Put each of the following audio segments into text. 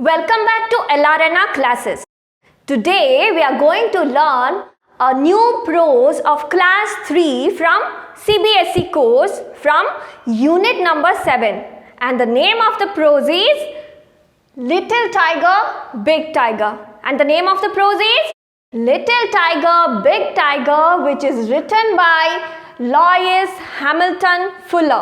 Welcome back to LRNR classes. Today we are going to learn a new prose of class 3 from CBSE course from unit number 7, and the name of the prose is Little Tiger, Big Tiger, and the name of the prose is Little Tiger, Big Tiger, which is written by Lois Hamilton Fuller,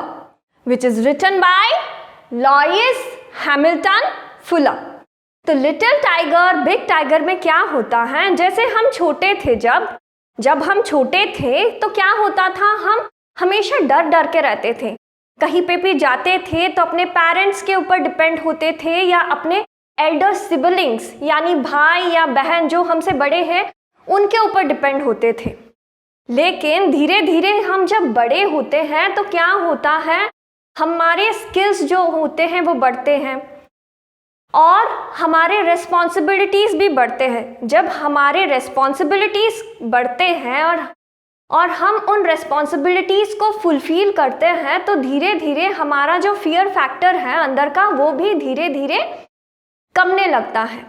तो little tiger big tiger में क्या होता है, जैसे हम छोटे थे, जब हम छोटे थे तो क्या होता था, हम हमेशा डर के रहते थे। कहीं पे भी जाते थे तो अपने पेरेंट्स के ऊपर डिपेंड होते थे या अपने एल्डर सिबलिंग्स यानी भाई या बहन जो हमसे बड़े हैं उनके ऊपर डिपेंड होते थे। लेकिन धीरे धीरे हम जब बड़े होते हैं तो क्या होता है, हमारे स्किल्स जो होते हैं वो बढ़ते हैं और हमारे रेस्पॉन्सिबिलिटीज़ भी बढ़ते हैं। जब हमारे रेस्पॉन्सिबिलिटीज़ बढ़ते हैं और हम उन रेस्पॉन्सिबिलिटीज़ को फुलफिल करते हैं तो धीरे धीरे हमारा जो फियर फैक्टर है अंदर का वो भी धीरे धीरे कमने लगता है।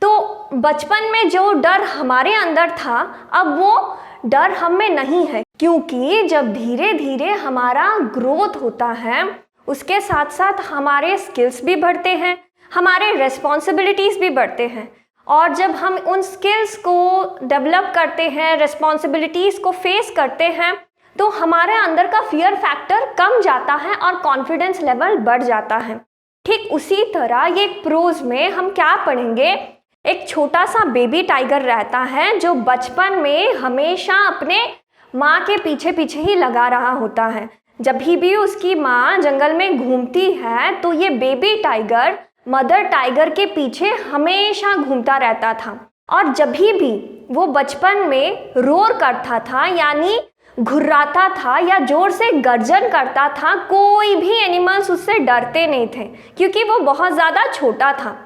तो बचपन में जो डर हमारे अंदर था अब वो डर हम में नहीं है, क्योंकि जब धीरे धीरे हमारा ग्रोथ होता है उसके साथ साथ हमारे स्किल्स भी बढ़ते हैं, हमारे रेस्पॉन्सिबिलिटीज़ भी बढ़ते हैं। और जब हम उन स्किल्स को डेवलप करते हैं, रेस्पॉन्सिबिलिटीज़ को फेस करते हैं, तो हमारे अंदर का फियर फैक्टर कम जाता है और कॉन्फिडेंस लेवल बढ़ जाता है। ठीक उसी तरह ये प्रोज में हम क्या पढ़ेंगे, एक छोटा सा बेबी टाइगर रहता है जो बचपन में हमेशा अपने माँ के पीछे पीछे ही लगा रहा होता है। जब भी उसकी माँ जंगल में घूमती है तो ये बेबी टाइगर मदर टाइगर के पीछे हमेशा घूमता रहता था। और जब भी वो बचपन में रोर करता था यानी घुर्राता था या जोर से गर्जन करता था, कोई भी एनिमल्स उससे डरते नहीं थे क्योंकि वो बहुत ज़्यादा छोटा था।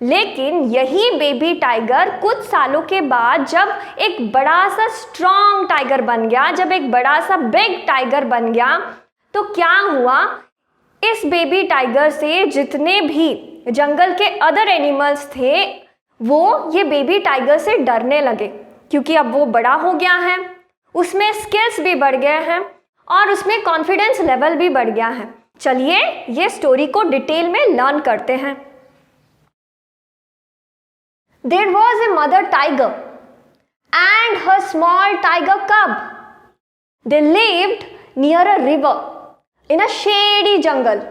लेकिन यही बेबी टाइगर कुछ सालों के बाद जब एक बड़ा सा स्ट्रॉन्ग टाइगर बन गया, जब एक बड़ा सा बिग टाइगर बन गया, तो क्या हुआ, इस बेबी टाइगर से जितने भी जंगल के अदर एनिमल्स थे वो ये बेबी टाइगर से डरने लगे, क्योंकि अब वो बड़ा हो गया है, उसमें स्किल्स भी बढ़ गए हैं और उसमें कॉन्फिडेंस लेवल भी बढ़ गया है। चलिए ये स्टोरी को डिटेल में लर्न करते हैं। There was a mother tiger and her small tiger cub. They lived near a river in a shady jungle.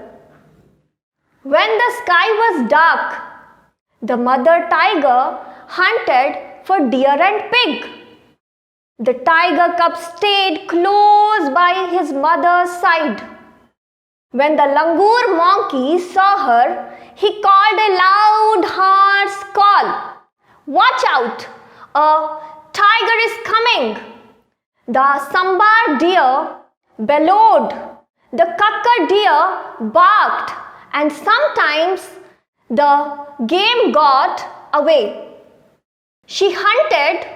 When the sky was dark, the mother tiger hunted for deer and pig. The tiger cub stayed close by his mother's side. When the langur monkey saw her, he called a loud, harsh call. "Watch out! A tiger is coming!" The sambar deer bellowed, the kakkar deer barked, and sometimes the game got away. She hunted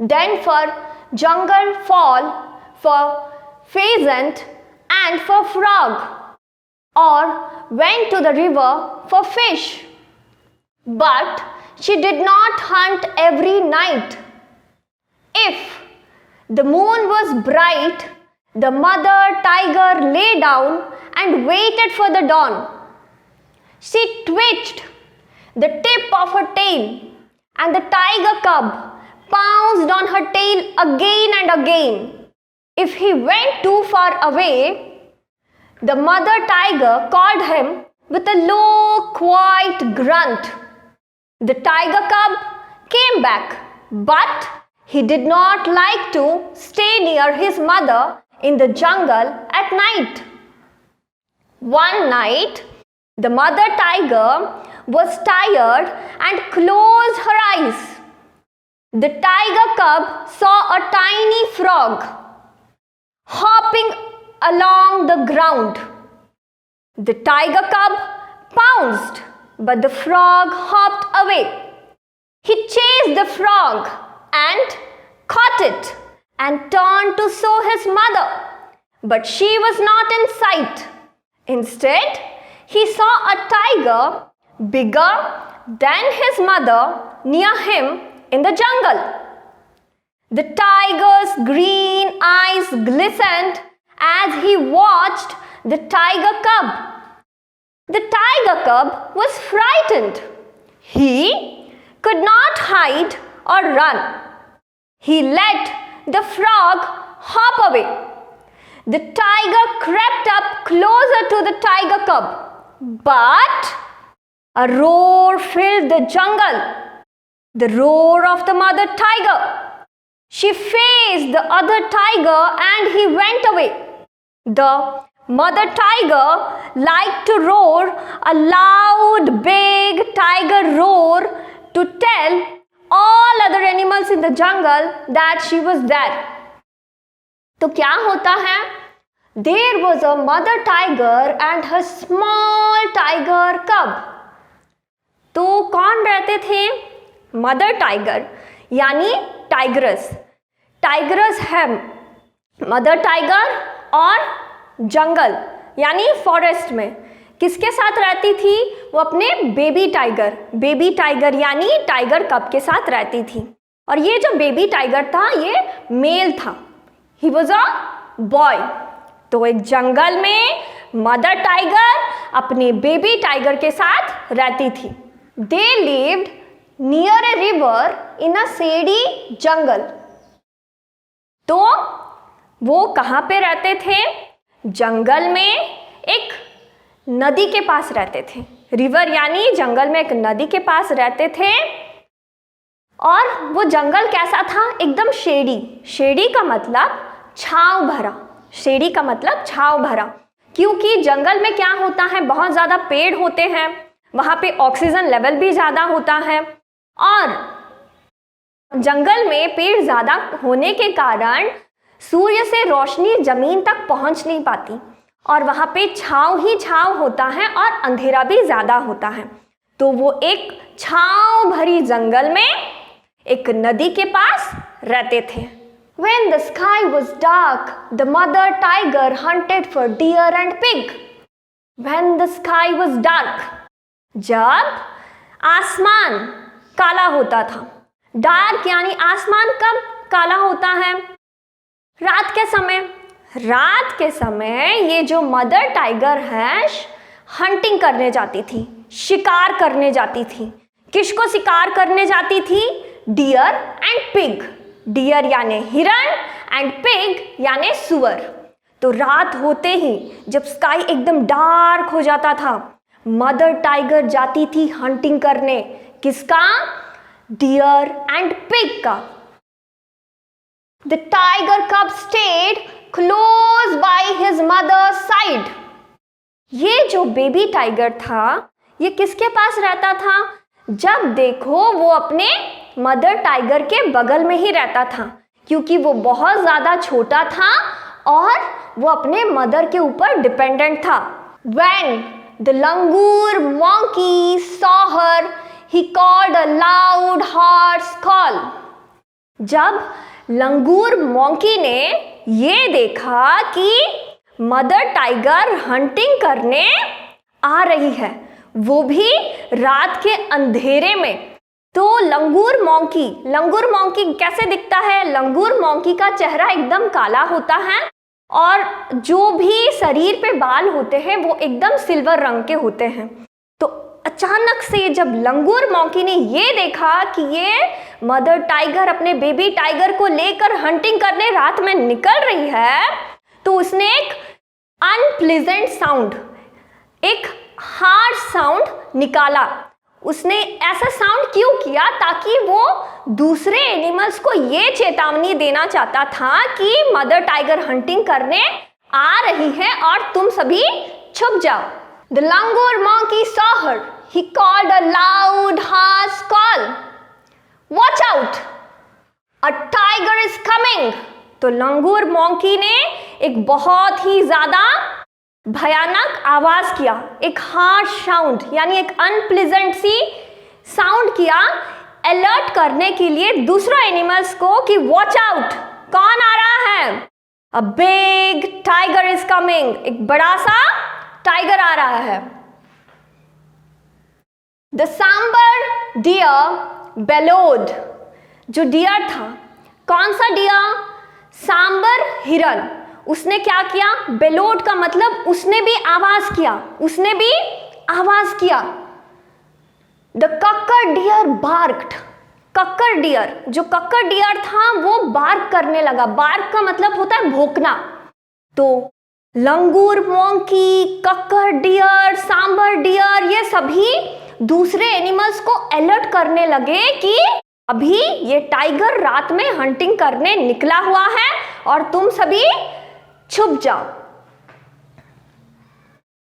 then for jungle fowl, for pheasant and for frog, or went to the river for fish. But she did not hunt every night. If the moon was bright, the mother tiger lay down and waited for the dawn. She twitched the tip of her tail, and the tiger cub pounced on her tail again and again. If he went too far away, the mother tiger called him with a low, quiet grunt. The tiger cub came back, but he did not like to stay near his mother in the jungle at night. One night, the mother tiger was tired and closed her eyes. The tiger cub saw a tiny frog hopping along the ground. The tiger cub pounced, but the frog hopped away. He chased the frog and caught it and turned to show his mother, but she was not in sight. Instead, he saw a tiger bigger than his mother near him in the jungle. The tiger's green eyes glistened as he watched the tiger cub. The tiger cub was frightened. He could not hide or run. He let the frog hop away. The tiger crept up closer to the tiger cub, but a roar filled the jungle. The roar of the mother tiger. She faced the other tiger and he went away. The mother tiger liked to roar a loud, big tiger roar to tell all other animals in the jungle that she was there. तो क्या होता है? There was a mother tiger and her small tiger cub. तो कौन रहते थे? Mother tiger यानी tigris. Tigris है मदर टाइगर और जंगल यानी फॉरेस्ट में किसके साथ रहती थी? वो अपने बेबी टाइगर यानी टाइगर कब के साथ रहती थी. और ये जो बेबी टाइगर था ये मेल था. He was a boy. तो एक जंगल में मदर टाइगर अपने बेबी टाइगर के साथ रहती थी. They lived near a river in a shady jungle. तो वो कहाँ पे रहते थे? जंगल में एक नदी के पास रहते थे. रिवर यानी जंगल में एक नदी के पास रहते थे. और वो जंगल कैसा था? एकदम शेडी. शेडी का मतलब छांव भरा. शेडी का मतलब छांव भरा. क्योंकि जंगल में क्या होता है? बहुत ज़्यादा पेड़ होते हैं. वहाँ पे ऑक्सीजन लेवल भी ज़्यादा होता है. और जंगल में पेड़ ज़्यादा होने के कारण सूर्य से रोशनी ज़मीन तक पहुँच नहीं पाती. और वहाँ पे छांव ही छांव होता है और अंधेरा भी ज़्यादा होता है. तो वो एक छांव भरी जंगल में एक नदी के पास रहते थे. When the sky was dark, the mother tiger hunted for deer and pig. When the sky was dark, जब आसमान काला होता था. डार्क यानी आसमान कब काला होता है? रात के समय. रात के समय ये जो मदर टाइगर है हंटिंग करने जाती थी, शिकार करने जाती थी. किसको शिकार करने जाती थी? Dear and pig. डियर यानी हिरन एंड पिग यानी सुअर. तो रात होते ही जब स्काई एकदम डार्क हो जाता था मदर टाइगर जाती थी हंटिंग करने. किसका? डियर एंड पिग का. The tiger cub stayed close by his mother's side. ये जो बेबी टाइगर था ये किसके पास रहता था? जब देखो वो अपने मदर टाइगर के बगल में ही रहता था. क्योंकि वो बहुत ज़्यादा छोटा था और वो अपने मदर के ऊपर डिपेंडेंट था. When the langur monkey saw her, he called a loud hoarse call. जब लंगूर मॉन्की ने ये देखा कि मदर टाइगर हंटिंग करने आ रही है, वो भी रात के अंधेरे में, तो लंगूर मॉन्की कैसे दिखता है? लंगूर मॉन्की का चेहरा एकदम काला होता है और जो भी शरीर पे बाल होते हैं वो एकदम सिल्वर रंग के होते हैं. तो अचानक से जब लंगूर मॉन्की ने ये देखा कि ये मदर टाइगर अपने बेबी टाइगर को लेकर हंटिंग करने रात में निकल रही है, तो उसने एक अनप्लीजेंट साउंड, एक हार्श साउंड निकाला. उसने ऐसा साउंड क्यों किया? ताकि वो दूसरे एनिमल्स को ये चेतावनी देना चाहता था कि मदर टाइगर हंटिंग करने आ रही है और तुम सभी छुप जाओ. The langur monkey saw her. He called a loud, harsh call. Watch out! A tiger is coming. तो लंगूर मॉन्की ने एक बहुत ही ज्यादा भयानक आवाज किया, एक हार्श साउंड यानी एक अनप्लीजेंट सी साउंड किया, अलर्ट करने के लिए दूसरे एनिमल्स को कि वॉच आउट, कौन आ रहा है? A big tiger is coming. एक बड़ा सा टाइगर आ रहा है. द सांबर डियर बेलोड, जो डियर था, कौन सा डियर? सांबर हिरन, उसने क्या किया? बेलोड का मतलब उसने भी आवाज किया, उसने भी आवाज किया। The kakar deer barked, kakar deer, जो कक्कर डियर था वो बार्क करने लगा। बार्क का मतलब होता है भौंकना। तो langur monkey, kakar deer, sambar deer, ये सभी दूसरे एनिमल्स को अलर्ट करने लगे कि अभी ये टाइगर रात में हंटिंग करने निकला हुआ है और तुम सभी छुप जाओ।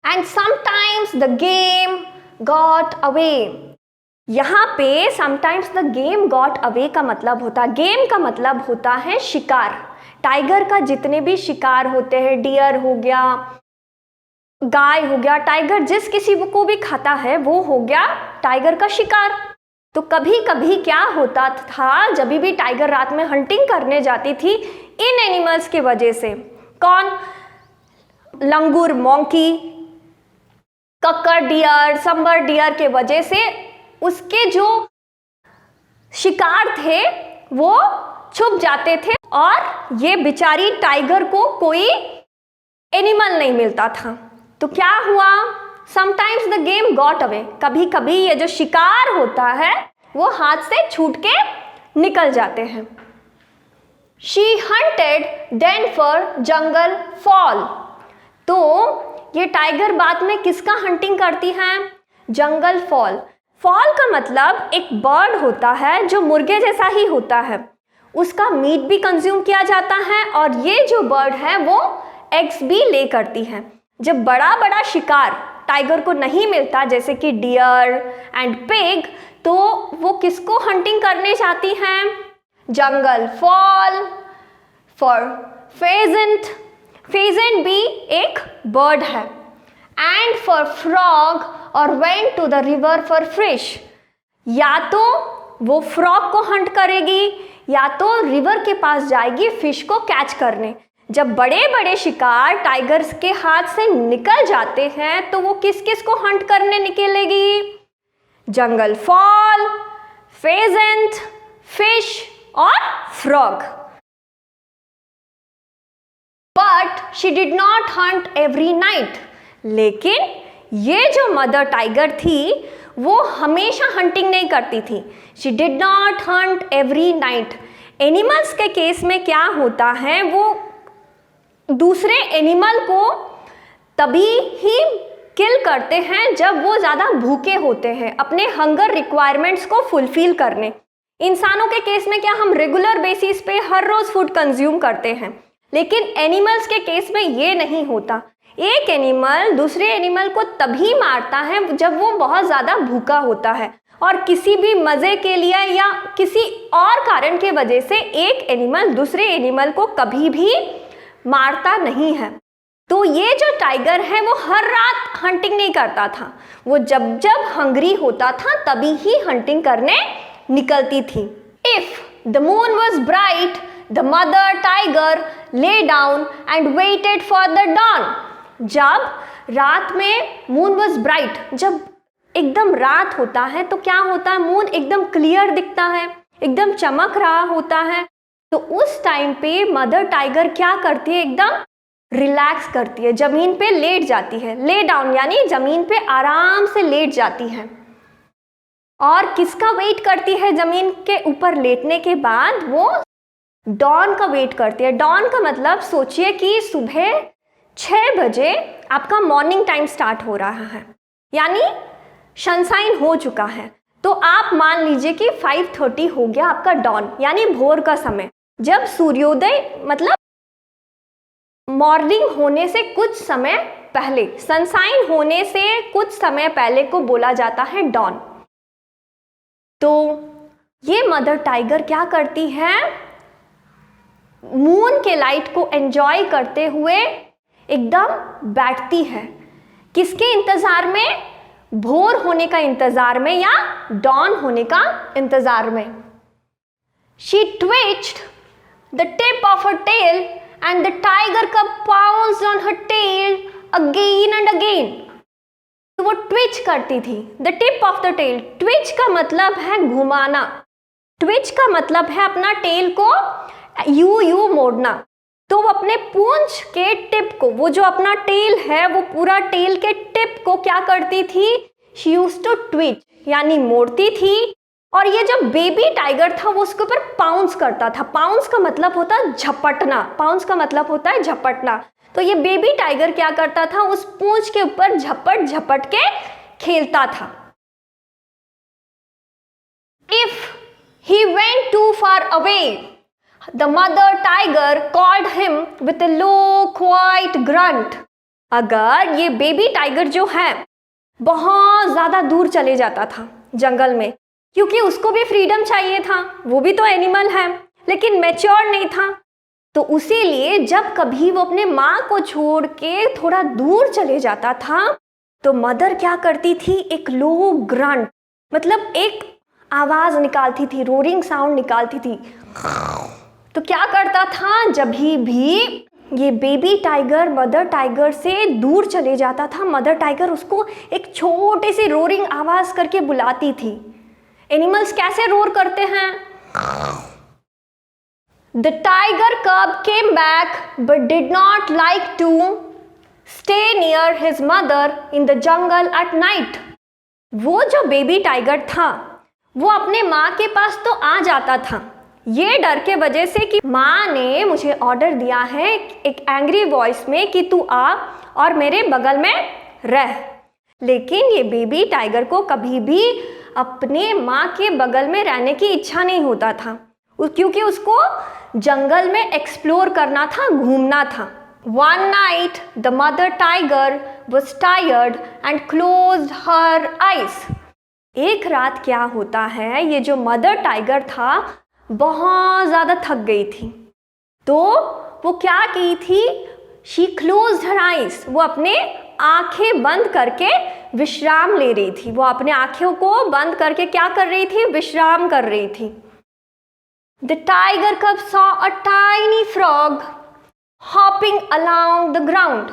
And sometimes the game got away, यहाँ पे sometimes the game got away का मतलब होता है, गेम का मतलब होता है शिकार। टाइगर का जितने भी शिकार होते हैं, डियर हो गया, गाय हो गया, टाइगर जिस किसी को भी खाता है वो हो गया टाइगर का शिकार। तो कभी कभी क्या होता था, जब भी टाइगर रात में हंटिंग करने जाती थी इन एनिमल्स की वजह से, कौन? Langur monkey, kakar deer, sambar deer के वजह से उसके जो शिकार थे वो छुप जाते थे और ये बेचारी टाइगर को कोई एनिमल नहीं मिलता था। तो क्या हुआ? Sometimes the game got away, कभी कभी ये जो शिकार होता है वो हाथ से छूट के निकल जाते हैं। She hunted then for jungle fowl, तो ये टाइगर बाद में किसका हंटिंग करती है? जंगल फॉल। फॉल का मतलब एक बर्ड होता है जो मुर्गे जैसा ही होता है, उसका मीट भी कंज्यूम किया जाता है और ये जो बर्ड है वो एग्स भी ले करती है। जब बड़ा बड़ा शिकार टाइगर को नहीं मिलता, जैसे कि डियर एंड पिग, तो वो किसको हंटिंग करने जाती हैं? Jungle fowl for pheasant, pheasant भी एक बर्ड है, एंड फॉर फ्रॉग और went to the river for fish, या तो वो फ्रॉग को हंट करेगी या तो रिवर के पास जाएगी फिश को कैच करने। जब बड़े बड़े शिकार टाइगर्स के हाथ से निकल जाते हैं तो वो किस किस को हंट करने निकलेगी? जंगल फॉल, फेजेंट, फिश और frog. But she did not Hunt every night, लेकिन ये जो मदर टाइगर थी वो हमेशा हंटिंग नहीं करती थी। She did not Hunt every night. Animals के केस में क्या होता है, वो दूसरे एनिमल को तभी ही किल करते हैं जब वो ज़्यादा भूखे होते हैं, अपने हंगर रिक्वायरमेंट्स को फुलफिल करने। इंसानों के केस में क्या, हम रेगुलर बेसिस पे हर रोज़ फूड कंज्यूम करते हैं, लेकिन एनिमल्स के केस में ये नहीं होता। एक एनिमल दूसरे एनिमल को तभी मारता है जब वो बहुत ज़्यादा भूखा होता है, और किसी भी मज़े के लिए या किसी और कारण के वजह से एक एनिमल दूसरे एनिमल को कभी भी मारता नहीं है। तो ये जो टाइगर है वो हर रात हंटिंग नहीं करता था, वो जब जब हंग्री होता था तभी ही हंटिंग करने निकलती थी। If the moon was bright the mother tiger lay down and waited for the dawn. जब रात में मून वॉज ब्राइट, जब एकदम रात होता है तो क्या होता है, मून एकदम क्लियर दिखता है, एकदम चमक रहा होता है। तो उस टाइम पे मदर टाइगर क्या करती है, एकदम रिलैक्स करती है, जमीन पे लेट जाती है। ले डाउन यानी जमीन पे आराम से लेट जाती है। और किसका वेट करती है? जमीन के ऊपर लेटने के बाद वो डॉन का वेट करती है। डॉन का मतलब सोचिए कि सुबह 6 बजे आपका मॉर्निंग टाइम स्टार्ट हो रहा है, यानी सनशाइन हो चुका है। तो आप मान लीजिए कि 5:30 हो गया आपका डॉन, यानी भोर का समय, जब सूर्योदय मतलब मॉर्निंग होने से कुछ समय पहले, सनशाइन होने से कुछ समय पहले को बोला जाता है डॉन। तो ये मदर टाइगर क्या करती है, मून के लाइट को एंजॉय करते हुए एकदम बैठती है। किसके इंतजार में? भोर होने का इंतजार में या डॉन होने का इंतजार में। She twitched the tip of her tail and the tiger cub pounced on her tail again and again. तो वो ट्विच करती थी। The tip of the tail, twitch का मतलब है घुमाना, ट्विच का मतलब है अपना टेल को यू मोड़ना। तो वो अपने पूंछ के टिप को, वो जो अपना टेल है वो पूरा टेल के टिप को क्या करती थी, शी यूज्ड टू ट्विच, यानी मोड़ती थी। और ये जो बेबी टाइगर था वो उसके ऊपर पाउंस करता था। पाउंस का मतलब होता है झपटना, पाउंस का मतलब होता है झपटना। तो ये बेबी टाइगर क्या करता था, उस पूंछ के ऊपर झपट झपट के खेलता था। If he went too far away, the mother tiger called him with a low quiet grunt. अगर ये बेबी टाइगर जो है बहुत ज्यादा दूर चले जाता था जंगल में, क्योंकि उसको भी फ्रीडम चाहिए था, वो भी तो एनिमल है, लेकिन मैच्योर नहीं था, तो उसीलिए जब कभी वो अपने माँ को छोड़ के थोड़ा दूर चले जाता था तो मदर क्या करती थी, एक लो ग्रंट मतलब एक आवाज निकालती थी, रोरिंग साउंड निकालती थी। तो क्या करता था, जब भी ये बेबी टाइगर मदर टाइगर से दूर चले जाता था, मदर टाइगर उसको एक छोटी सी रोरिंग आवाज करके बुलाती थी। एनिमल्स कैसे रोर करते हैं? The tiger cub came back but did not like to stay near his mother in the jungle at night. वो जो बेबी टाइगर था वो अपने माँ के पास तो आ जाता था, ये डर के वजह से कि माँ ने मुझे ऑर्डर दिया है एक एंग्री वॉइस में कि तू आ और मेरे बगल में रह। लेकिन ये बेबी टाइगर को कभी भी अपने माँ के बगल में रहने की इच्छा नहीं होता था, क्योंकि उसको जंगल में एक्सप्लोर करना था, घूमना था। One night the mother tiger was tired and closed her eyes. एक रात क्या होता है, ये जो मदर टाइगर था बहुत ज़्यादा थक गई थी, तो वो क्या की थी, she closed her eyes, वो अपने आंखें बंद करके विश्राम ले रही थी। वो अपने आंखों को बंद करके क्या कर रही थी, विश्राम कर रही थी। The tiger cub saw a tiny frog hopping along the ground.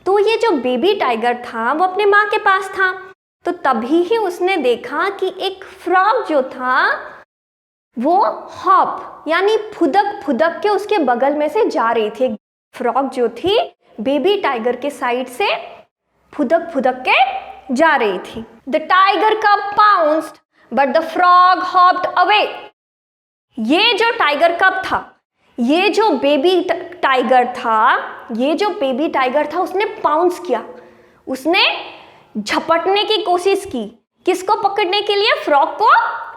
तो ये जो बेबी टाइगर था वो अपने माँ के पास था, तो तभी ही उसने देखा कि एक फ्रॉग जो था वो हॉप यानी फुदक फुदक के उसके बगल में से जा रही थी। फ्रॉग जो थी बेबी टाइगर के साइड से फुदक फुदक के जा रही थी। The tiger cub pounced but the frog hopped away. ये जो टाइगर कब था, ये जो बेबी टाइगर था, ये जो बेबी टाइगर था उसने पाउंस किया, उसने झपटने की कोशिश की। किसको पकड़ने के लिए? फ्रॉग को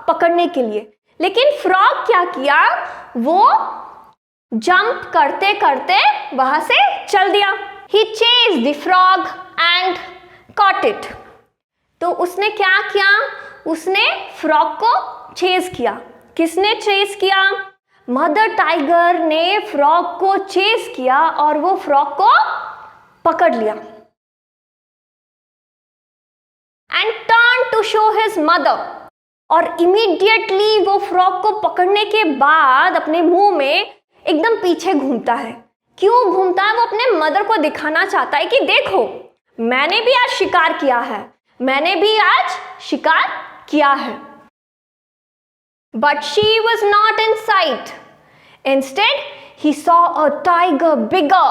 पकड़ने के लिए। लेकिन फ्रॉग क्या किया, वो जंप करते करते वहां से चल दिया। He chased the frog and caught it. तो उसने क्या किया, उसने फ्रॉग को चेज किया। किसने चेस किया? मदर टाइगर ने फ्रॉग को चेस किया और वो फ्रॉग को पकड़ लिया। And turn to show his mother, और इमीडिएटली वो फ्रॉग को पकड़ने के बाद अपने मुंह में एकदम पीछे घूमता है। क्यों घूमता है? वो अपने मदर को दिखाना चाहता है कि देखो मैंने भी आज शिकार किया है, मैंने भी आज शिकार किया है। But she was not in sight. Instead, he saw a tiger bigger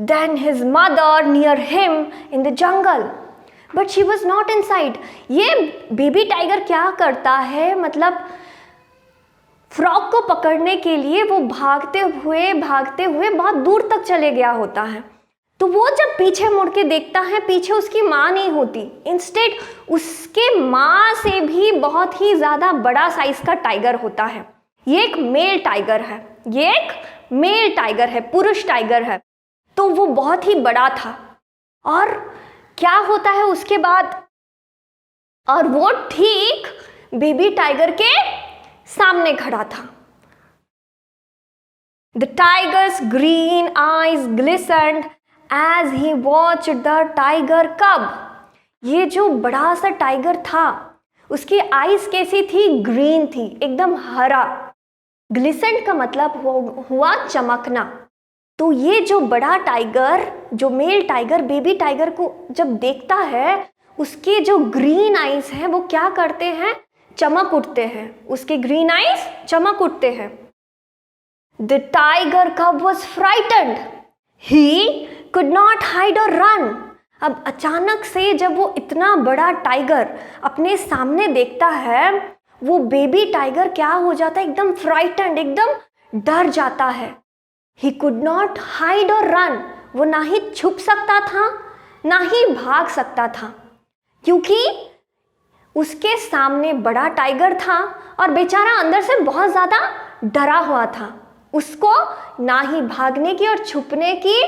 than his mother near him in the jungle. But she was not in sight. ये बेबी टाइगर क्या करता है, मतलब फ्रॉग को पकड़ने के लिए वो भागते हुए बहुत दूर तक चले गया होता है। तो वो जब पीछे मुड़ के देखता है, पीछे उसकी माँ नहीं होती, इंस्टेड उसके माँ से भी बहुत ही ज़्यादा बड़ा साइज का टाइगर होता है। ये एक मेल टाइगर है, ये एक मेल टाइगर है, पुरुष टाइगर है। तो वो बहुत ही बड़ा था। और क्या होता है उसके बाद, और वो ठीक बेबी टाइगर के सामने खड़ा था। The tiger's green eyes glistened as he watched the tiger cub. ये जो बड़ा सा टाइगर था उसकी आईज कैसी थी? ग्रीन थी, एकदम हरा। ग्लिसेंट का मतलब हुआ चमकना। तो ये जो बड़ा टाइगर, जो मेल टाइगर बेबी टाइगर को जब देखता है, उसके जो ग्रीन आईज हैं वो क्या करते हैं, चमक उठते हैं, उसके ग्रीन आईज चमक उठते हैं। द टाइगर कब was frightened, he could not hide और रन। अब अचानक से जब वो इतना बड़ा टाइगर अपने सामने देखता है, वो बेबी टाइगर क्या हो जाता है, एकदम फ्राइटेंड, एकदम डर जाता है। ही कुड नॉट हाइड और रन, वो ना ही छुप सकता था ना ही भाग सकता था, क्योंकि उसके सामने बड़ा टाइगर था और बेचारा अंदर से बहुत ज़्यादा डरा हुआ था। उसको ना ही भागने की और छुपने की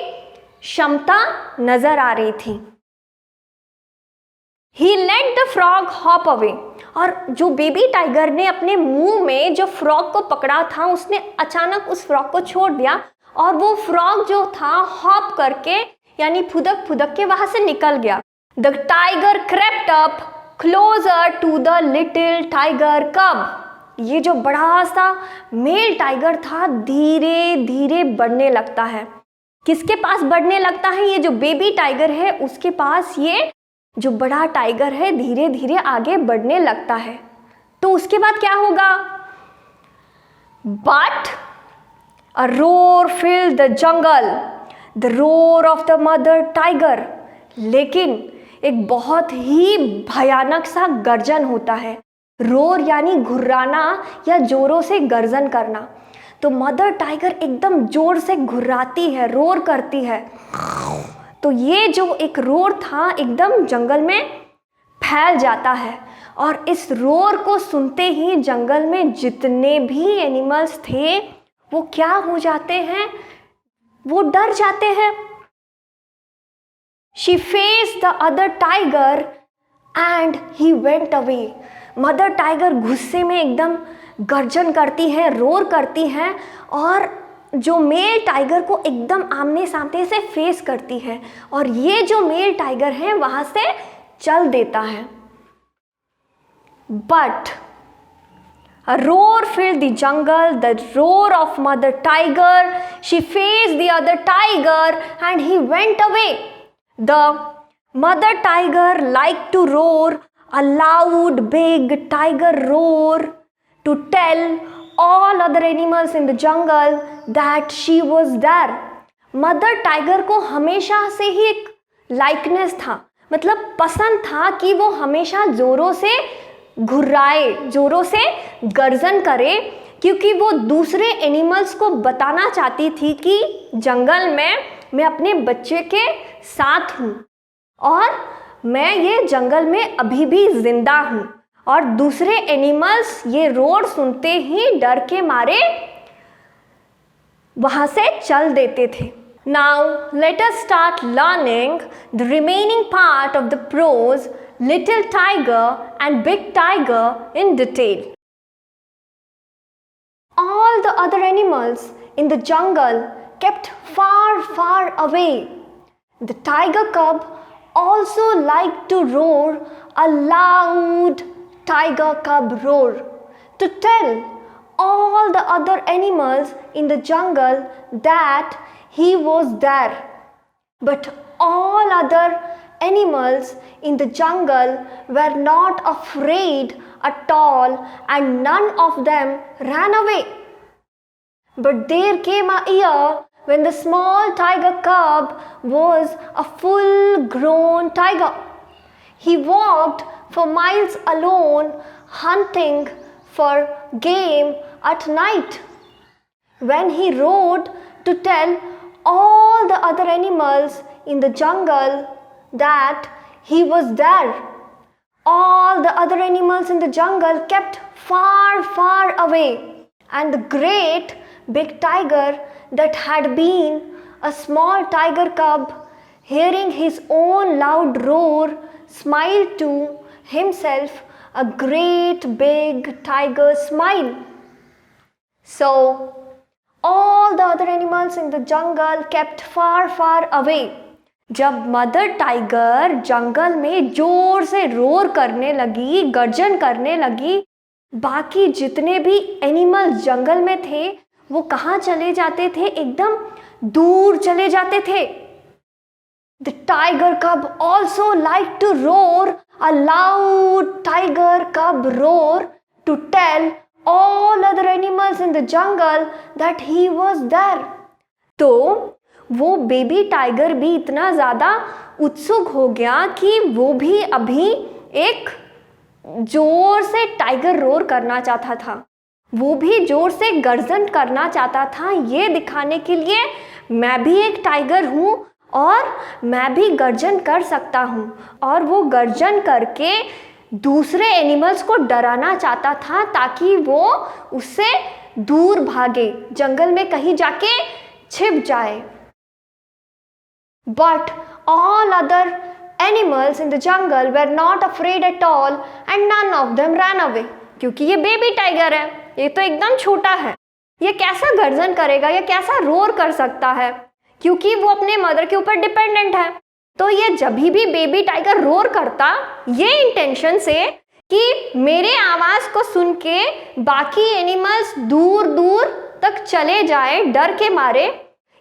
क्षमता नजर आ रही थी। He let the frog hop away, और जो बेबी टाइगर ने अपने मुंह में जो फ्रॉग को पकड़ा था, उसने अचानक उस फ्रॉग को छोड़ दिया और वो फ्रॉग जो था हॉप करके यानी फुदक फुदक के वहां से निकल गया। The tiger crept up closer to the little tiger cub. ये जो बड़ा सा मेल टाइगर था धीरे धीरे बढ़ने लगता है। किसके पास बढ़ने लगता है, ये जो बेबी टाइगर है उसके पास ये जो बड़ा टाइगर है धीरे धीरे आगे बढ़ने लगता है। तो उसके बाद क्या होगा, but a roar fill the jungle, the roar of the mother tiger. लेकिन एक बहुत ही भयानक सा गर्जन होता है। रोर यानी घुर्राना या जोरों से गर्जन करना। तो मदर टाइगर एकदम जोर से घुर्राती है, रोर करती है। तो ये जो एक रोर था एकदम जंगल में फैल जाता है और इस रोर को सुनते ही जंगल में जितने भी एनिमल्स थे वो क्या हो जाते हैं, वो डर जाते हैं। She faced the other tiger and he went away. Mother tiger गुस्से में एकदम गर्जन करती है, रोर करती है और जो मेल टाइगर को एकदम आमने सामने से फेस करती है और ये जो मेल टाइगर है वहां से चल देता है। But a roar filled the jungle, the roar of mother tiger. She faced the other tiger and he went away. The mother tiger liked to roar a loud big tiger roar to tell all other animals in the jungle that she was there. Mother tiger को हमेशा से ही एक likeness था, मतलब पसंद था कि वो हमेशा जोरों से घुर्राए, जोरों से गर्जन करे, क्योंकि वो दूसरे एनिमल्स को बताना चाहती थी कि जंगल में मैं अपने बच्चे के साथ हूँ और मैं ये जंगल में अभी भी जिंदा हूँ। और दूसरे एनिमल्स ये रोर सुनते ही डर के मारे वहां से चल देते थे। Now let us start learning the remaining part of the prose Little Tiger and Big Tiger in detail. All the other animals in the jungle kept far, far away. The tiger cub also liked to roar a loud tiger cub roar to tell all the other animals in the jungle that he was there. But all other animals in the jungle were not afraid at all and none of them ran away. But there came a year when the small tiger cub was a full-grown tiger. He walked for miles alone hunting for game at night. When he roared to tell all the other animals in the jungle that he was there, all the other animals in the jungle kept far, far away, and the great big tiger that had been a small tiger cub, hearing his own loud roar, smiled to himself a great big tiger smile. So all the other animals in the jungle kept far, far away. जब mother tiger जंगल में जोर से roar करने लगी, गर्जन करने लगी, बाकी जितने भी एनिमल्स जंगल में थे वो कहाँ चले जाते थे, एकदम दूर चले जाते थे। The tiger cub also liked to roar a loud tiger cub roar to tell all other animals in the jungle that he was there. तो वो बेबी टाइगर भी इतना ज़्यादा उत्सुक हो गया कि वो भी अभी एक जोर से टाइगर रोर करना चाहता था, वो भी जोर से गर्जन करना चाहता था, ये दिखाने के लिए मैं भी एक टाइगर हूँ और मैं भी गर्जन कर सकता हूँ। और वो गर्जन करके दूसरे एनिमल्स को डराना चाहता था ताकि वो उससे दूर भागे, जंगल में कहीं जाके छिप जाए। But all other animals in the jungle were not afraid at all and none of them ran away. क्योंकि ये बेबी टाइगर है, ये तो एकदम छोटा है, ये कैसा गर्जन करेगा, ये कैसा रोर कर सकता है, क्योंकि वो अपने मदर के ऊपर डिपेंडेंट है। तो ये जब भी बेबी टाइगर रोर करता, ये इंटेंशन से कि मेरे आवाज़ को सुन के बाकी एनिमल्स दूर दूर तक चले जाए डर के मारे,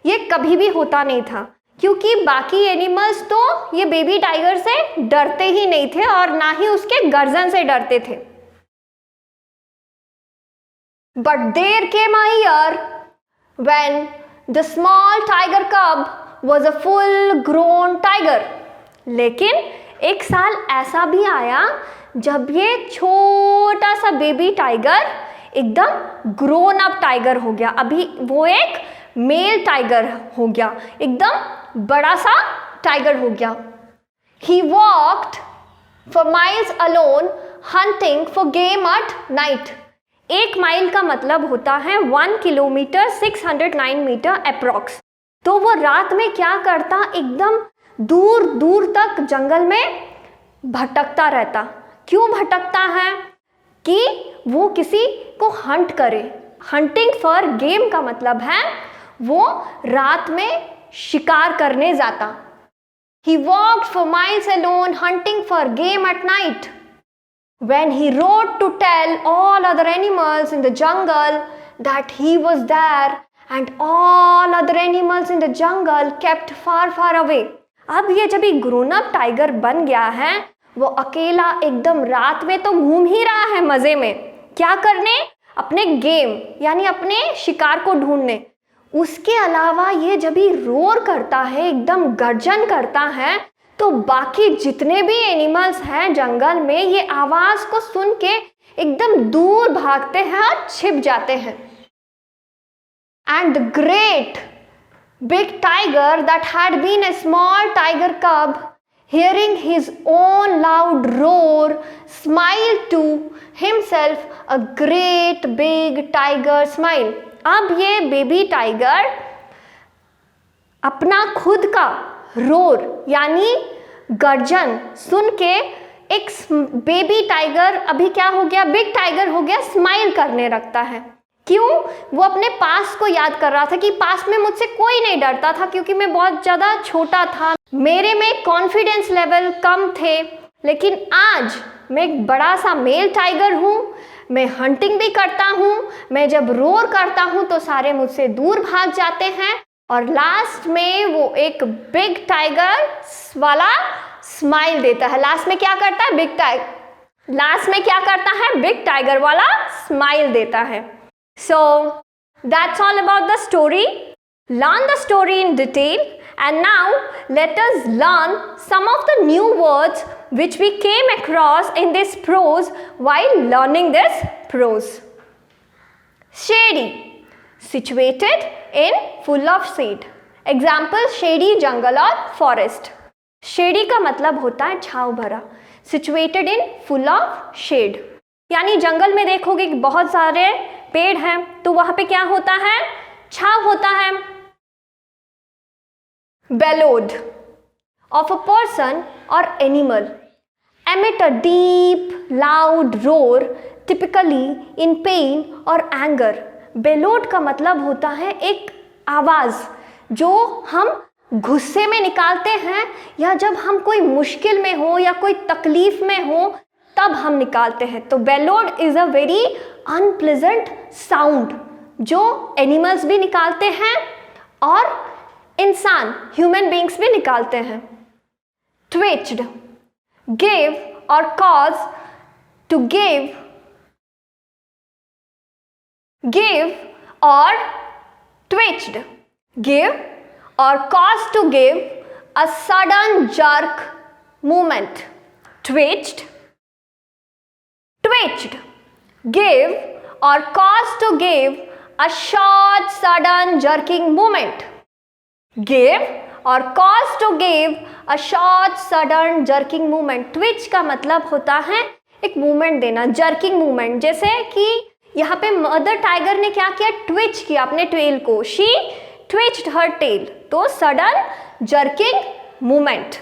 ये कभी भी होता नहीं था, क्योंकि बाकी एनिमल्स तो ये बेबी टाइगर से डरते ही नहीं थे और ना ही उसके गर्जन से डरते थे। But there came a year when the small tiger cub was a full grown tiger. लेकिन एक साल ऐसा भी आया जब ये छोटा सा बेबी टाइगर एकदम ग्रोन अप टाइगर हो गया, अभी वो एक मेल टाइगर हो गया, एकदम बड़ा सा टाइगर हो गया। He walked for miles alone hunting for game at night. 1 mile का मतलब होता है 1 किलोमीटर 609 मीटर अप्रॉक्स। तो वो रात में क्या करता, एकदम दूर दूर तक जंगल में भटकता रहता। क्यों भटकता है? कि वो किसी को हंट करे। हंटिंग फॉर गेम का मतलब है वो रात में शिकार करने जाता। He walked for miles alone hunting for game at night. When he rode to tell all other animals in the jungle that he was there and all other animals in the jungle kept far far away. अब ये जब एक grown up tiger बन गया है, वो अकेला एकदम रात में तो घूम ही रहा है मजे में, क्या करने? अपने गेम यानी अपने शिकार को ढूंढने। उसके अलावा ये जब भी रोर करता है, एकदम गर्जन करता है, तो बाकी जितने भी एनिमल्स हैं जंगल में ये आवाज को सुन के एकदम दूर भागते हैं और छिप जाते हैं। And the great big tiger that had been a small tiger cub, hearing his own loud roar, smiled to himself a great big tiger smile. अब ये बेबी टाइगर अपना खुद का रोर यानी गर्जन सुन के एक बेबी टाइगर अभी क्या हो गया, बिग टाइगर हो गया, स्माइल करने लगता है। क्यों? वो अपने पास को याद कर रहा था कि पास में मुझसे कोई नहीं डरता था क्योंकि मैं बहुत ज़्यादा छोटा था, मेरे में कॉन्फिडेंस लेवल कम थे। लेकिन आज मैं एक बड़ा सा मेल टाइगर हूँ, मैं हंटिंग भी करता हूँ, मैं जब रोर करता हूँ तो सारे मुझसे दूर भाग जाते हैं और लास्ट में वो एक बिग टाइगर वाला स्माइल देता है। लास्ट में क्या करता है? बिग टाइगर वाला स्माइल देता है। So that's all about the story. Learn the story in detail, and now let us learn some of the new words which we came across in this prose while learning this prose. Shady, situated in full of shade. Example, shady jungle or forest. Shady का मतलब होता है छांव भरा, situated in full of shade यानी जंगल में देखोगे कि बहुत सारे पेड़ हैं तो वहां पे क्या होता है? छांव होता है। Bellowed of a person or animal, emit a deep loud roar typically in pain or anger. Bellowed का मतलब होता है एक आवाज जो हम गुस्से में निकालते हैं या जब हम कोई मुश्किल में हो या कोई तकलीफ में हो तब हम निकालते हैं। तो bellow is a very unpleasant sound जो एनिमल्स भी निकालते हैं और इंसान, ह्यूमन बींग्स भी निकालते हैं। ट्विच्ड, गिव और कॉज टू गिव, गिव और ट्विच्ड, give or cause to give a sudden jerk movement. Twitched, twitched, give or cause to give a short sudden jerking movement. Give or cause to give a short sudden jerking movement. Twitch का मतलब होता है एक movement देना, jerking movement. जैसे कि यहाँ पे मदर टाइगर ने क्या किया, ट्विच किया अपने टेल को, शी twitched her tail, तो sudden jerking movement.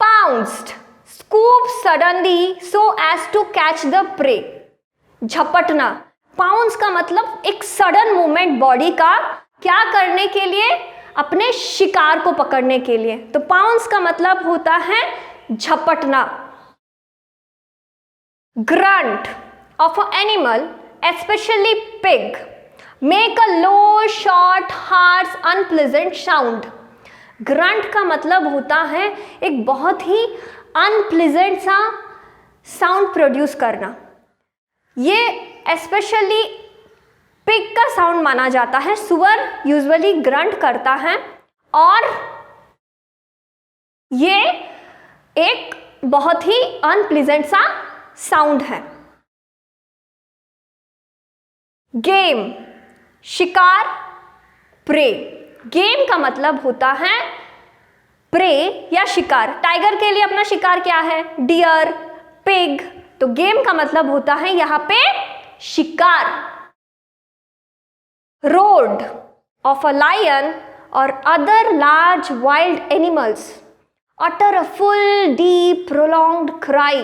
Pounced, scoop suddenly so as to catch the prey. झपटना, pounce का मतलब एक sudden movement बॉडी का, क्या करने के लिए, अपने शिकार को पकड़ने के लिए। तो pounce का मतलब होता है झपटना। Grunt of an animal, especially pig, make a low, short, harsh, unpleasant sound. Grunt का मतलब होता है एक बहुत ही अनप्लीजेंट सा साउंड प्रोड्यूस करना। ये स्पेशली पिग का साउंड माना जाता है। सुअर यूजुअली ग्रंट करता है और ये एक बहुत ही अनप्लीजेंट सा साउंड है। गेम, शिकार, प्रे। गेम का मतलब होता है प्रे या शिकार। टाइगर के लिए अपना शिकार क्या है, डियर, पिग। तो गेम का मतलब होता है यहाँ पे शिकार। रोड ऑफ अ लायन और other large wild animals utter a full deep prolonged cry.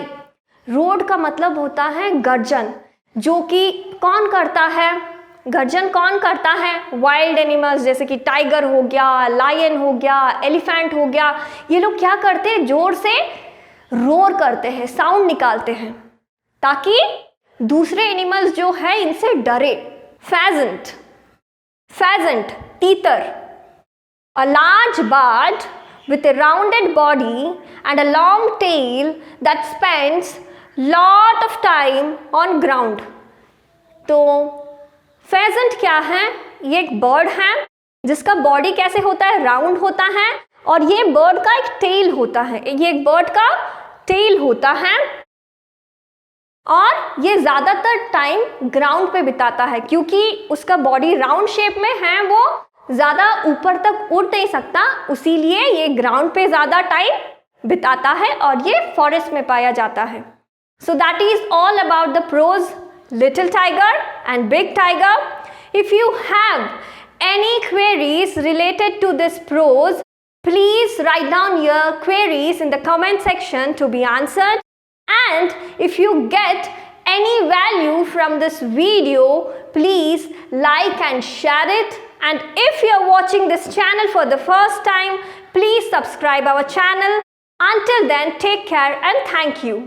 Road का मतलब होता है गर्जन, जो कि कौन करता है, गर्जन कौन करता है, वाइल्ड एनिमल्स जैसे कि टाइगर हो गया, लायन हो गया, एलिफेंट हो गया। ये लोग क्या करते हैं, जोर से रोर करते हैं, साउंड निकालते हैं ताकि दूसरे एनिमल्स जो है इनसे डरे। फेजेंट, फेजेंट तीतर, a large bird with a rounded body and a long tail that spends lot of time on ground. तो फेजेंट क्या है, ये एक बर्ड है जिसका बॉडी कैसे होता है, राउंड होता है, और ये बर्ड का एक टेल होता है, ये एक बर्ड का टेल होता है और ये ज्यादातर टाइम ग्राउंड पे बिताता है क्योंकि उसका बॉडी राउंड शेप में है, वो ज्यादा ऊपर तक उड़ नहीं सकता, उसीलिए ये ग्राउंड पे ज्यादा टाइम बिताता है और ये फॉरेस्ट में पाया जाता है। So that is all about the prose little tiger and big tiger. If you have any queries related to this prose, please write down your queries in the comment section to be answered. And if you get any value from this video, please like and share it. And if you are watching this channel for the first time, please subscribe our channel. Until then, take care and thank you.